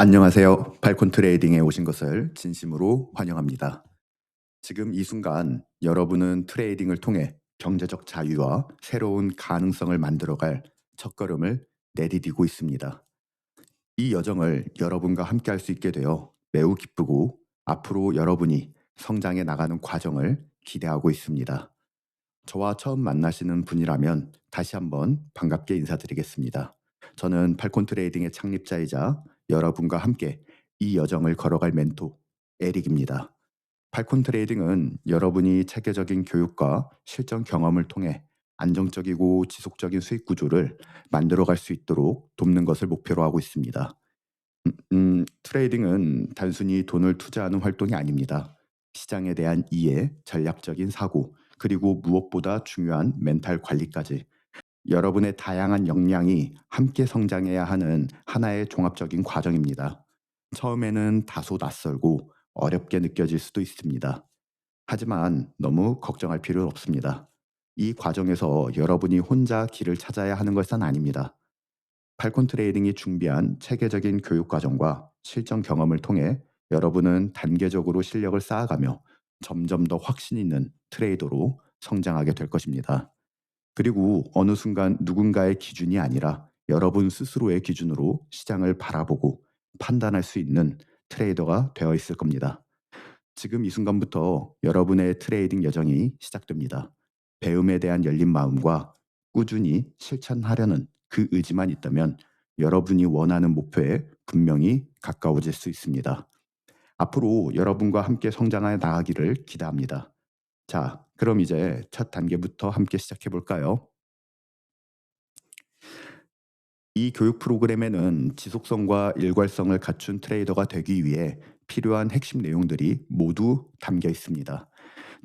안녕하세요. 팔콘 트레이딩에 오신 것을 진심으로 환영합니다. 지금 이 순간 여러분은 트레이딩을 통해 경제적 자유와 새로운 가능성을 만들어갈 첫걸음을 내디디고 있습니다. 이 여정을 여러분과 함께 할 수 있게 되어 매우 기쁘고 앞으로 여러분이 성장해 나가는 과정을 기대하고 있습니다. 저와 처음 만나시는 분이라면 다시 한번 반갑게 인사드리겠습니다. 저는 팔콘 트레이딩의 창립자이자 여러분과 함께 이 여정을 걸어갈 멘토 에릭입니다. 팔콘 트레이딩은 여러분이 체계적인 교육과 실전 경험을 통해 안정적이고 지속적인 수익 구조를 만들어갈 수 있도록 돕는 것을 목표로 하고 있습니다. 트레이딩은 단순히 돈을 투자하는 활동이 아닙니다. 시장에 대한 이해, 전략적인 사고, 그리고 무엇보다 중요한 멘탈 관리까지 여러분의 다양한 역량이 함께 성장해야 하는 하나의 종합적인 과정입니다. 처음에는 다소 낯설고 어렵게 느껴질 수도 있습니다. 하지만 너무 걱정할 필요는 없습니다. 이 과정에서 여러분이 혼자 길을 찾아야 하는 것은 아닙니다. 팔콘 트레이딩이 준비한 체계적인 교육 과정과 실전 경험을 통해 여러분은 단계적으로 실력을 쌓아가며 점점 더 확신 있는 트레이더로 성장하게 될 것입니다. 그리고 어느 순간 누군가의 기준이 아니라 여러분 스스로의 기준으로 시장을 바라보고 판단할 수 있는 트레이더가 되어 있을 겁니다. 지금 이 순간부터 여러분의 트레이딩 여정이 시작됩니다. 배움에 대한 열린 마음과 꾸준히 실천하려는 그 의지만 있다면 여러분이 원하는 목표에 분명히 가까워질 수 있습니다. 앞으로 여러분과 함께 성장해 나가기를 기대합니다. 자, 그럼 이제 첫 단계부터 함께 시작해 볼까요? 이 교육 프로그램에는 지속성과 일관성을 갖춘 트레이더가 되기 위해 필요한 핵심 내용들이 모두 담겨 있습니다.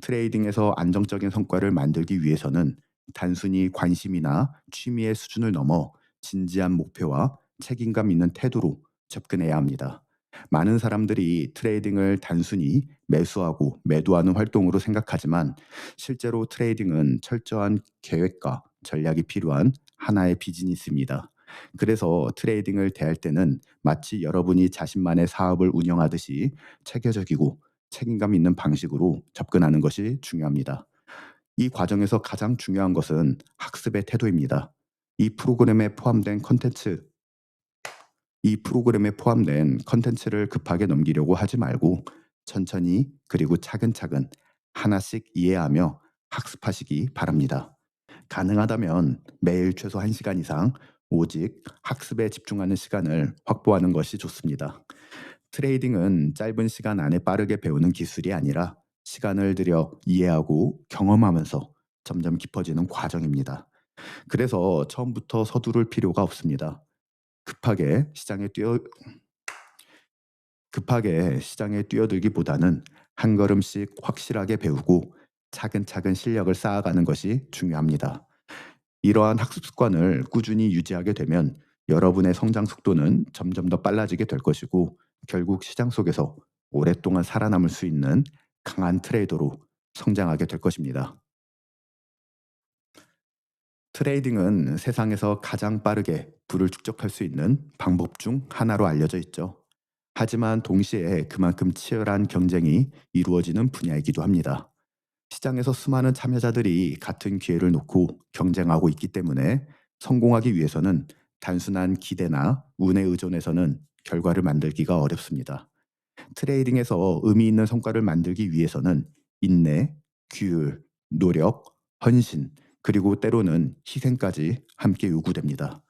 트레이딩에서 안정적인 성과를 만들기 위해서는 단순히 관심이나 취미의 수준을 넘어 진지한 목표와 책임감 있는 태도로 접근해야 합니다. 많은 사람들이 트레이딩을 단순히 매수하고 매도하는 활동으로 생각하지만 실제로 트레이딩은 철저한 계획과 전략이 필요한 하나의 비즈니스입니다. 그래서 트레이딩을 대할 때는 마치 여러분이 자신만의 사업을 운영하듯이 체계적이고 책임감 있는 방식으로 접근하는 것이 중요합니다. 이 과정에서 가장 중요한 것은 학습의 태도입니다. 이 프로그램에 포함된 컨텐츠, 이 프로그램에 포함된 컨텐츠를 급하게 넘기려고 하지 말고 천천히 그리고 차근차근 하나씩 이해하며 학습하시기 바랍니다. 가능하다면 매일 최소 1시간 이상 오직 학습에 집중하는 시간을 확보하는 것이 좋습니다. 트레이딩은 짧은 시간 안에 빠르게 배우는 기술이 아니라 시간을 들여 이해하고 경험하면서 점점 깊어지는 과정입니다. 그래서 처음부터 서두를 필요가 없습니다. 급하게 시장에 뛰어 급하게 시장에 뛰어들기보다는 한 걸음씩 확실하게 배우고 차근차근 실력을 쌓아가는 것이 중요합니다. 이러한 학습 습관을 꾸준히 유지하게 되면 여러분의 성장 속도는 점점 더 빨라지게 될 것이고 결국 시장 속에서 오랫동안 살아남을 수 있는 강한 트레이더로 성장하게 될 것입니다. 트레이딩은 세상에서 가장 빠르게 부를 축적할 수 있는 방법 중 하나로 알려져 있죠. 하지만 동시에 그만큼 치열한 경쟁이 이루어지는 분야이기도 합니다. 시장에서 수많은 참여자들이 같은 기회를 놓고 경쟁하고 있기 때문에 성공하기 위해서는 단순한 기대나 운에 의존해서는 결과를 만들기가 어렵습니다. 트레이딩에서 의미 있는 성과를 만들기 위해서는 인내, 규율, 노력, 헌신, 그리고 때로는 희생까지 함께 요구됩니다.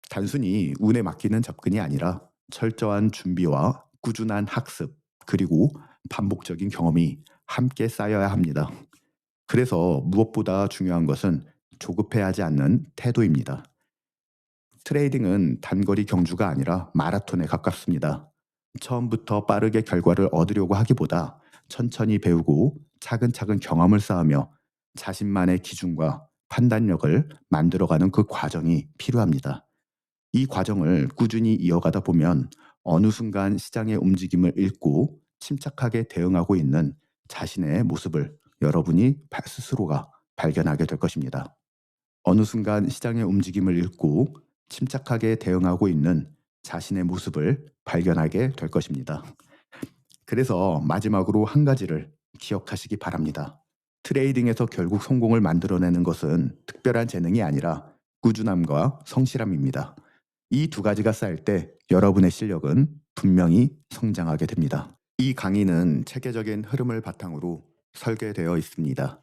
단순히 운에 맡기는 접근이 아니라 철저한 준비와 꾸준한 학습, 그리고 반복적인 경험이 함께 쌓여야 합니다. 그래서 무엇보다 중요한 것은 조급해하지 않는 태도입니다. 트레이딩은 단거리 경주가 아니라 마라톤에 가깝습니다. 처음부터 빠르게 결과를 얻으려고 하기보다 천천히 배우고 차근차근 경험을 쌓으며 자신만의 기준과 판단력을 만들어가는 그 과정이 필요합니다. 이 과정을 꾸준히 이어가다 보면 어느 순간 시장의 움직임을 읽고 침착하게 대응하고 있는 자신의 모습을 여러분이 스스로가 발견하게 될 것입니다. 어느 순간 시장의 움직임을 읽고 침착하게 대응하고 있는 자신의 모습을 발견하게 될 것입니다. 그래서 마지막으로 한 가지를 기억하시기 바랍니다. 트레이딩에서 결국 성공을 만들어내는 것은 특별한 재능이 아니라 꾸준함과 성실함입니다. 이 두 가지가 쌓일 때 여러분의 실력은 분명히 성장하게 됩니다. 이 강의는 체계적인 흐름을 바탕으로 설계되어 있습니다.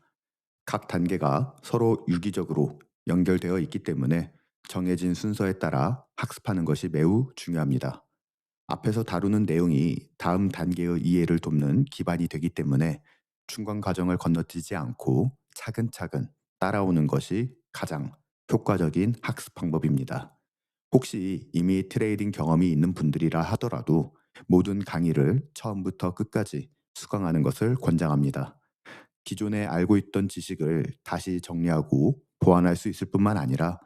각 단계가 서로 유기적으로 연결되어 있기 때문에 정해진 순서에 따라 학습하는 것이 매우 중요합니다. 앞에서 다루는 내용이 다음 단계의 이해를 돕는 기반이 되기 때문에 중간 과정을 건너뛰지 않고 차근차근 따라오는 것이 가장 효과적인 학습 방법입니다. 혹시 이미 트레이딩 경험이 있는 분들이라 하더라도 모든 강의를 처음부터 끝까지 수강하는 것을 권장합니다. 기존에 알고 있던 지식을 다시 정리하고 보완할 수 있을 뿐만 아니라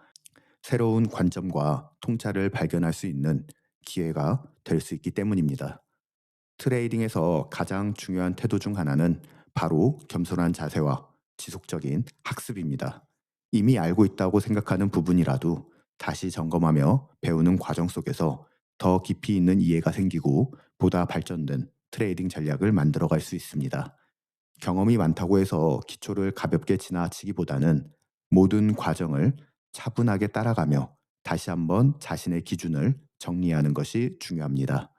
새로운 관점과 통찰을 발견할 수 있는 기회가 될 수 있기 때문입니다. 트레이딩에서 가장 중요한 태도 중 하나는 바로 겸손한 자세와 지속적인 학습입니다. 이미 알고 있다고 생각하는 부분이라도 다시 점검하며 배우는 과정 속에서 더 깊이 있는 이해가 생기고 보다 발전된 트레이딩 전략을 만들어갈 수 있습니다. 경험이 많다고 해서 기초를 가볍게 지나치기보다는 모든 과정을 차분하게 따라가며 다시 한번 자신의 기준을 정리하는 것이 중요합니다.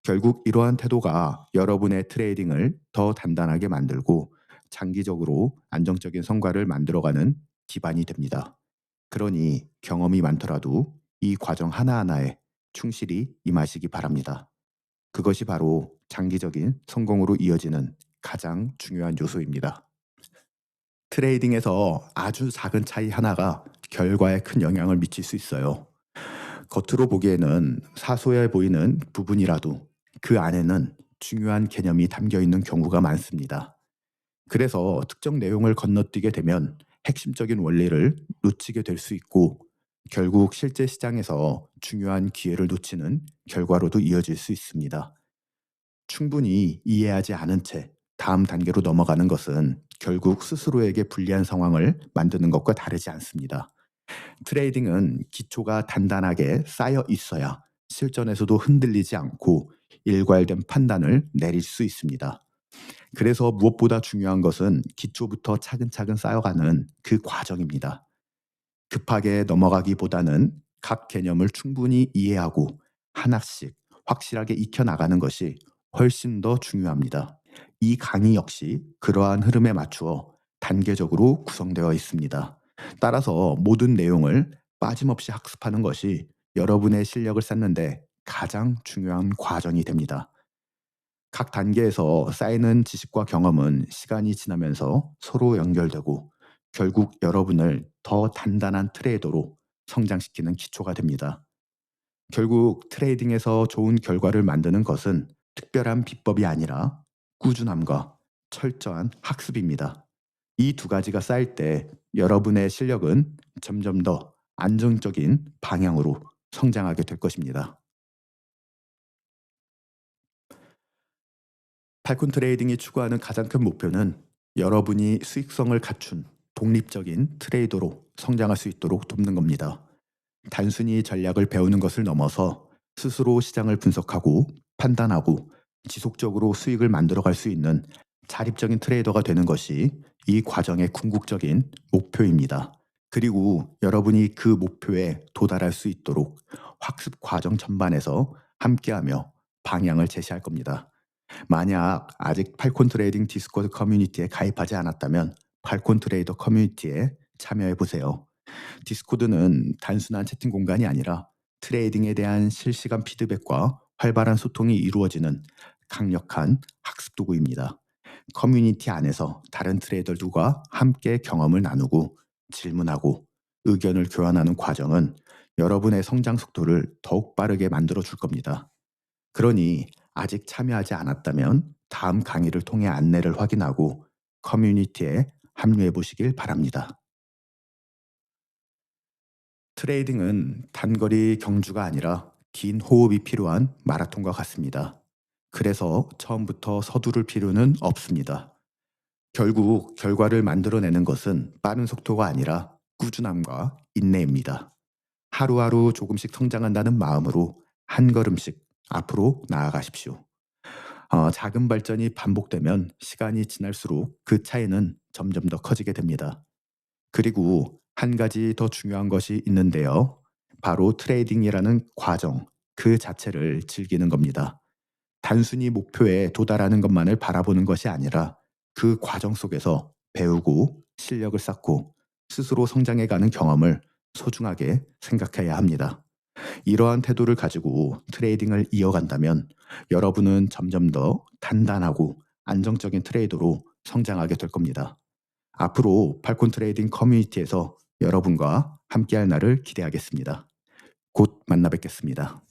결국 이러한 태도가 여러분의 트레이딩을 더 단단하게 만들고 장기적으로 안정적인 성과를 만들어가는 기반이 됩니다. 그러니 경험이 많더라도 이 과정 하나하나에 충실히 임하시기 바랍니다. 그것이 바로 장기적인 성공으로 이어지는 가장 중요한 요소입니다. 트레이딩에서 아주 작은 차이 하나가 결과에 큰 영향을 미칠 수 있어요. 겉으로 보기에는 사소해 보이는 부분이라도 그 안에는 중요한 개념이 담겨 있는 경우가 많습니다. 그래서 특정 내용을 건너뛰게 되면 핵심적인 원리를 놓치게 될 수 있고 결국 실제 시장에서 중요한 기회를 놓치는 결과로도 이어질 수 있습니다. 충분히 이해하지 않은 채 다음 단계로 넘어가는 것은 결국 스스로에게 불리한 상황을 만드는 것과 다르지 않습니다. 트레이딩은 기초가 단단하게 쌓여 있어야 실전에서도 흔들리지 않고 일괄된 판단을 내릴 수 있습니다. 그래서 무엇보다 중요한 것은 기초부터 차근차근 쌓여가는 그 과정입니다. 급하게 넘어가기보다는 각 개념을 충분히 이해하고 하나씩 확실하게 익혀나가는 것이 훨씬 더 중요합니다. 이 강의 역시 그러한 흐름에 맞추어 단계적으로 구성되어 있습니다. 따라서 모든 내용을 빠짐없이 학습하는 것이 여러분의 실력을 쌓는데 가장 중요한 과정이 됩니다. 각 단계에서 쌓이는 지식과 경험은 시간이 지나면서 서로 연결되고 결국 여러분을 더 단단한 트레이더로 성장시키는 기초가 됩니다. 결국 트레이딩에서 좋은 결과를 만드는 것은 특별한 비법이 아니라 꾸준함과 철저한 학습입니다. 이 두 가지가 쌓일 때 여러분의 실력은 점점 더 안정적인 방향으로 성장하게 될 것입니다. 팔콘 트레이딩이 추구하는 가장 큰 목표는 여러분이 수익성을 갖춘 독립적인 트레이더로 성장할 수 있도록 돕는 겁니다. 단순히 전략을 배우는 것을 넘어서 스스로 시장을 분석하고 판단하고 지속적으로 수익을 만들어갈 수 있는 자립적인 트레이더가 되는 것이 이 과정의 궁극적인 목표입니다. 그리고 여러분이 그 목표에 도달할 수 있도록 학습 과정 전반에서 함께하며 방향을 제시할 겁니다. 만약 아직 팔콘 트레이딩 디스코드 커뮤니티에 가입하지 않았다면 팔콘 트레이더 커뮤니티에 참여해 보세요. 디스코드는 단순한 채팅 공간이 아니라 트레이딩에 대한 실시간 피드백과 활발한 소통이 이루어지는 강력한 학습 도구입니다. 커뮤니티 안에서 다른 트레이더들과 함께 경험을 나누고 질문하고 의견을 교환하는 과정은 여러분의 성장 속도를 더욱 빠르게 만들어 줄 겁니다. 그러니 아직 참여하지 않았다면 다음 강의를 통해 안내를 확인하고 커뮤니티에 합류해 보시길 바랍니다. 트레이딩은 단거리 경주가 아니라 긴 호흡이 필요한 마라톤과 같습니다. 그래서 처음부터 서두를 필요는 없습니다. 결국 결과를 만들어내는 것은 빠른 속도가 아니라 꾸준함과 인내입니다. 하루하루 조금씩 성장한다는 마음으로 한 걸음씩 앞으로 나아가십시오. 작은 발전이 반복되면 시간이 지날수록 그 차이는 점점 더 커지게 됩니다. 그리고 한 가지 더 중요한 것이 있는데요. 바로 트레이딩이라는 과정, 그 자체를 즐기는 겁니다. 단순히 목표에 도달하는 것만을 바라보는 것이 아니라 그 과정 속에서 배우고 실력을 쌓고 스스로 성장해가는 경험을 소중하게 생각해야 합니다. 이러한 태도를 가지고 트레이딩을 이어간다면 여러분은 점점 더 단단하고 안정적인 트레이더로 성장하게 될 겁니다. 앞으로 팔콘 트레이딩 커뮤니티에서 여러분과 함께할 날을 기대하겠습니다. 곧 만나 뵙겠습니다.